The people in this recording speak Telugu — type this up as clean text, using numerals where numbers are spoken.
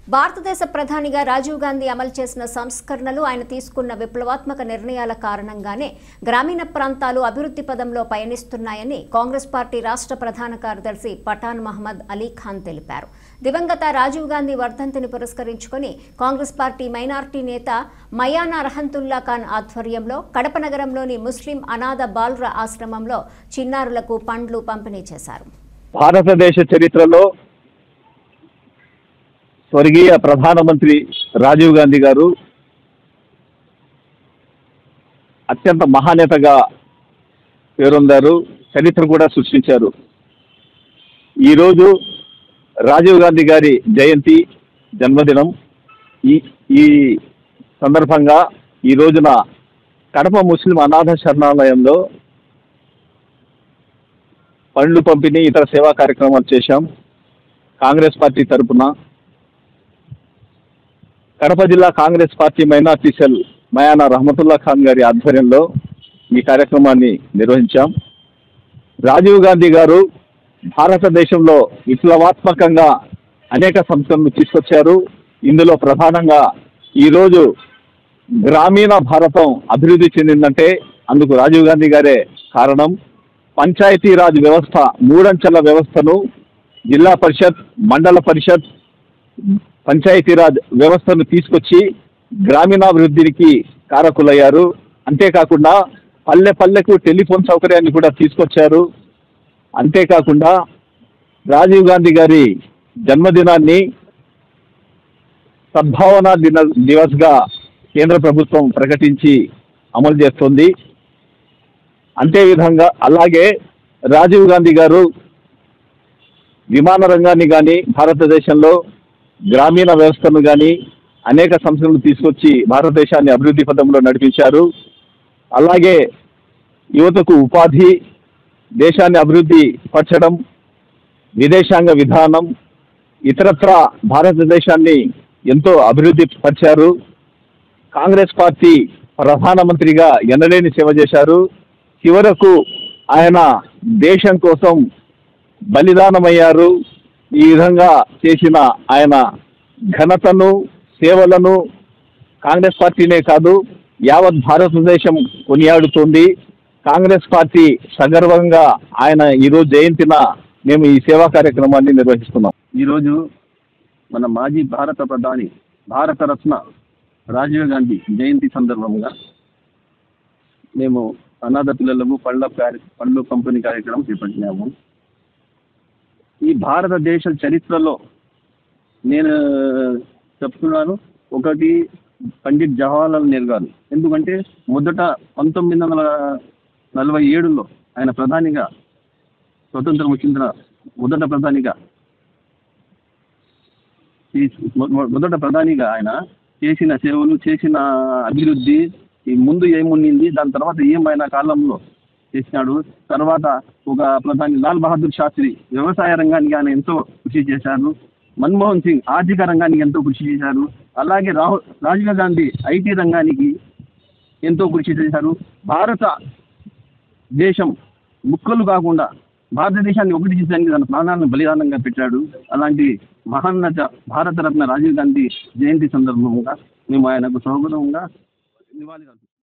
భారతదేశ ప్రధానిగా రాజీవ్ గాంధీ అమలు చేసిన సంస్కరణలు ఆయన తీసుకున్న విప్లవాత్మక నిర్ణయాల కారణంగానే గ్రామీణ ప్రాంతాలు అభివృద్ధి పదంలో పయనిస్తున్నాయని కాంగ్రెస్ పార్టీ రాష్ట్ర ప్రధాన కార్యదర్శి పఠాన్ మహమ్మద్ అలీ ఖాన్ తెలిపారు. దివంగత రాజీవ్ గాంధీ వర్ధంతిని పురస్కరించుకొని కాంగ్రెస్ పార్టీ మైనార్టీ నేత మయానా రహంతుల్లా ఖాన్ ఆధ్వర్యంలో కడప నగరంలోని ముస్లిం అనాథ బాలుర ఆశ్రమంలో చిన్నారులకు పండ్లు పంపిణీ చేశారు. భారతదేశ చరిత్రలో స్వర్గీయ ప్రధానమంత్రి రాజీవ్ గాంధీ గారు అత్యంత మహానేతగా పేరొందారు, చరిత్ర కూడా సృష్టించారు. ఈరోజు రాజీవ్ గాంధీ గారి జయంతి జన్మదినం. ఈ సందర్భంగా ఈ రోజున కడప ముస్లిం అనాథ శరణాలయంలో పండ్లు పంపిణీ ఇతర సేవా కార్యక్రమాలు చేశాం. కాంగ్రెస్ పార్టీ తరఫున కడప జిల్లా Congress party minority cell Mayana Rahamatulla Khan గారి ఆధ్వర్యంలో ఈ కార్యక్రమాన్ని నిర్వహించాం. రాజీవ్ గాంధీ గారు భారతదేశంలో విప్లవాత్మకంగా అనేక సంస్కరణలు తీసుకొచ్చారు. ఇందులో ప్రధానంగా ఈరోజు గ్రామీణ భారతం అభివృద్ధి చెందిందంటే అందుకు రాజీవ్ గాంధీ గారే కారణం. పంచాయతీరాజ్ వ్యవస్థ, మూడంచెల వ్యవస్థను జిల్లా పరిషత్, మండల పరిషత్, పంచాయతీరాజ్ వ్యవస్థను తీసుకొచ్చి గ్రామీణాభివృద్ధికి కారకులయ్యారు. అంతేకాకుండా పల్లె పల్లెకు టెలిఫోన్ సౌకర్యాన్ని కూడా తీసుకొచ్చారు. అంతేకాకుండా రాజీవ్ గాంధీ గారి జన్మదినాన్ని సద్భావన దివస్గా కేంద్ర ప్రభుత్వం ప్రకటించి అమలు చేస్తోంది. అంతేవిధంగా అలాగే రాజీవ్ గాంధీ గారు విమాన రంగాన్ని కానీ, భారతదేశంలో గ్రామీణ వ్యవస్థను కానీ అనేక సంస్థలను తీసుకొచ్చి భారతదేశాన్ని అభివృద్ధి పథంలో నడిపించారు. అలాగే యువతకు ఉపాధి, దేశాన్ని అభివృద్ధి పరచడం, విదేశాంగ విధానం, ఇతరత్ర భారతదేశాన్ని ఎంతో అభివృద్ధి పరిచారు. కాంగ్రెస్ పార్టీ ప్రధానమంత్రిగా ఎనలేని సేవ చేశారు. చివరకు ఆయన దేశం కోసం బలిదానమయ్యారు. ఈ విధంగా చేసిన ఆయన ఘనతను, సేవలను కాంగ్రెస్ పార్టీనే కాదు యావత్ భారతదేశం కొనియాడుతోంది. కాంగ్రెస్ పార్టీ సగర్వంగా ఆయన ఈరోజు జయంతిన మేము ఈ సేవా కార్యక్రమాన్ని నిర్వహిస్తున్నాం. ఈరోజు మన మాజీ భారత ప్రధాని, భారతరత్న రాజీవ్ గాంధీ జయంతి సందర్భంగా మేము అనాథ పిల్లలకు పండ్లు పంపిణీ కార్యక్రమం చేపట్టినాము. ఈ భారతదేశ చరిత్రలో నేను చెప్తున్నాను, ఒకటి పండిట్ జవహర్లాల్ నెహ్రూ గారు. ఎందుకంటే మొదట 1947లో ఆయన ప్రధానిగా, స్వతంత్రం వచ్చిన మొదట ప్రధానిగా ఆయన చేసిన సేవలు, చేసిన అభివృద్ధి, ఈ ముందు ఏముండింది, దాని తర్వాత ఏమైనా కాలంలో చేసినాడు. తర్వాత ఒక ప్రధాని లాల్ బహదూర్ శాస్త్రి వ్యవసాయ రంగానికి ఆయన ఎంతో కృషి చేశారు. మన్మోహన్ సింగ్ ఆర్థిక రంగానికి ఎంతో కృషి చేశారు. అలాగే రాజీవ్ గాంధీ ఐటీ రంగానికి ఎంతో కృషి చేశారు. భారత దేశం ముక్కలు కాకుండా భారతదేశాన్ని ఒకటి చేసడానికి తన ప్రాణాలను బలిదానంగా పెట్టాడు. అలాంటి మహాన్నత భారతరత్న రాజీవ్ గాంధీ జయంతి సందర్భంగా మేము ఆయనకు సౌగతంగా నివాళులు